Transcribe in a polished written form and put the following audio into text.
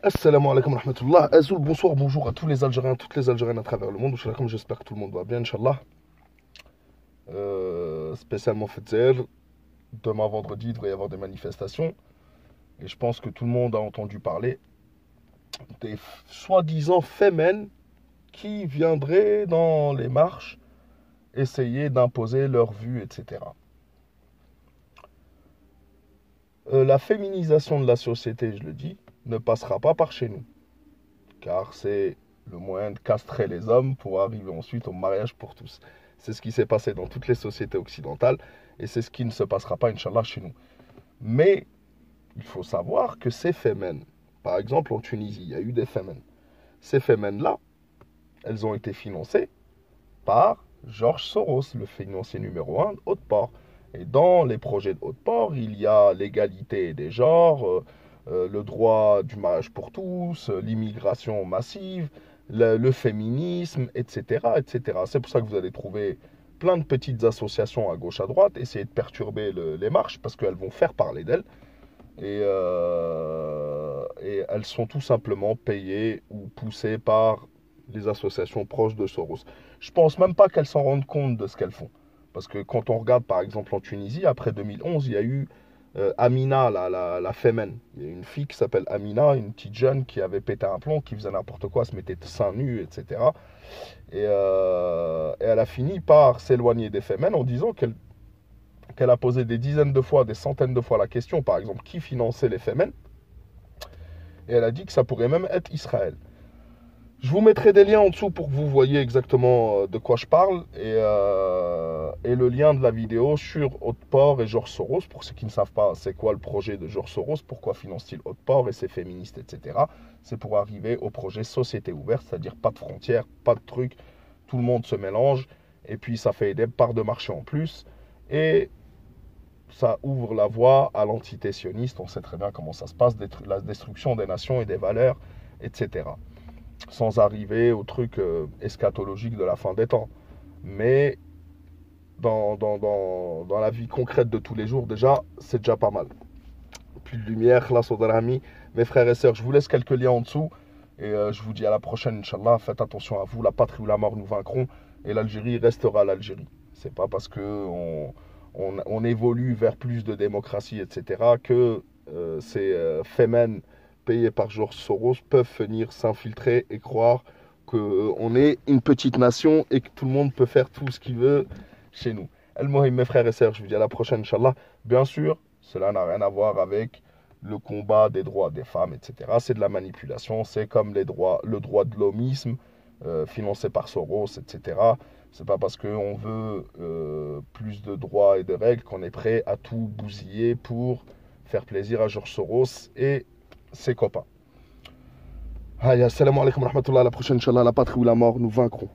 Assalamu alaikum wa rahmatullah. Azoul, bonsoir, bonjour à tous les Algériens, toutes les Algériennes à travers le monde. Inch'Allah, j'espère que tout le monde va bien, Inch'Allah. Spécialement Fetzer. Demain vendredi, il devrait y avoir des manifestations. Et je pense que tout le monde a entendu parler des soi-disant femmes qui viendraient dans les marches essayer d'imposer leur vue, etc. La féminisation de la société, je le dis, ne passera pas par chez nous. Car c'est le moyen de castrer les hommes pour arriver ensuite au mariage pour tous. C'est ce qui s'est passé dans toutes les sociétés occidentales et c'est ce qui ne se passera pas, Inch'Allah, chez nous. Mais il faut savoir que ces femmes, par exemple en Tunisie, il y a eu des femmes. Ces femmes-là, elles ont été financées par Georges Soros, le financier numéro 1 de Haute-Port. Et dans les projets de Haute-Port, il y a l'égalité des genres, le droit du mariage pour tous, l'immigration massive, le féminisme, etc., etc. C'est pour ça que vous allez trouver plein de petites associations à gauche, à droite, essayer de perturber les marches parce qu'elles vont faire parler d'elles. Et elles sont tout simplement payées ou poussées par les associations proches de Soros. Je pense même pas qu'elles s'en rendent compte de ce qu'elles font. Parce que quand on regarde par exemple en Tunisie, après 2011, il y a eu Amina, la fémène. Il y a une fille qui s'appelle Amina, une petite jeune qui avait pété un plomb, qui faisait n'importe quoi, se mettait seins nus, etc. Et elle a fini par s'éloigner des fémènes en disant qu'elle a posé des dizaines de fois, des centaines de fois la question, par exemple, qui finançait les fémènes. Et elle a dit que ça pourrait même être Israël. Je vous mettrai des liens en dessous pour que vous voyez exactement de quoi je parle et le lien de la vidéo sur Haute-Port et Georges Soros. Pour ceux qui ne savent pas c'est quoi le projet de Georges Soros, pourquoi finance-t-il Haute-Port et ses féministes, etc. C'est pour arriver au projet société ouverte, c'est-à-dire pas de frontières, pas de trucs, tout le monde se mélange et puis ça fait des parts de marché en plus et ça ouvre la voie à l'entité sioniste. On sait très bien comment ça se passe, la destruction des nations et des valeurs, etc. Sans arriver au truc eschatologique de la fin des temps. Mais dans la vie concrète de tous les jours, déjà, c'est déjà pas mal. Plus de lumière, la sodrami. Mes frères et sœurs, je vous laisse quelques liens en dessous. Et je vous dis à la prochaine, Inch'Allah. Faites attention à vous, la patrie ou la mort, nous vaincrons. Et l'Algérie restera l'Algérie. C'est pas parce que on évolue vers plus de démocratie, etc., que ces femmes payés par Georges Soros peuvent venir s'infiltrer et croire qu'on est une petite nation et que tout le monde peut faire tout ce qu'il veut chez nous. El-Mohim, mes frères et sœurs, je vous dis à la prochaine, Inch'Allah. Bien sûr, cela n'a rien à voir avec le combat des droits des femmes, etc. C'est de la manipulation, c'est comme le droit de l'homisme financé par Soros, etc. C'est pas parce qu'on veut plus de droits et de règles qu'on est prêt à tout bousiller pour faire plaisir à Georges Soros et ses copains. Allez, assalamu alaikum wa rahmatullah. À la prochaine, Inch'Allah, la patrie ou la mort, nous vaincrons.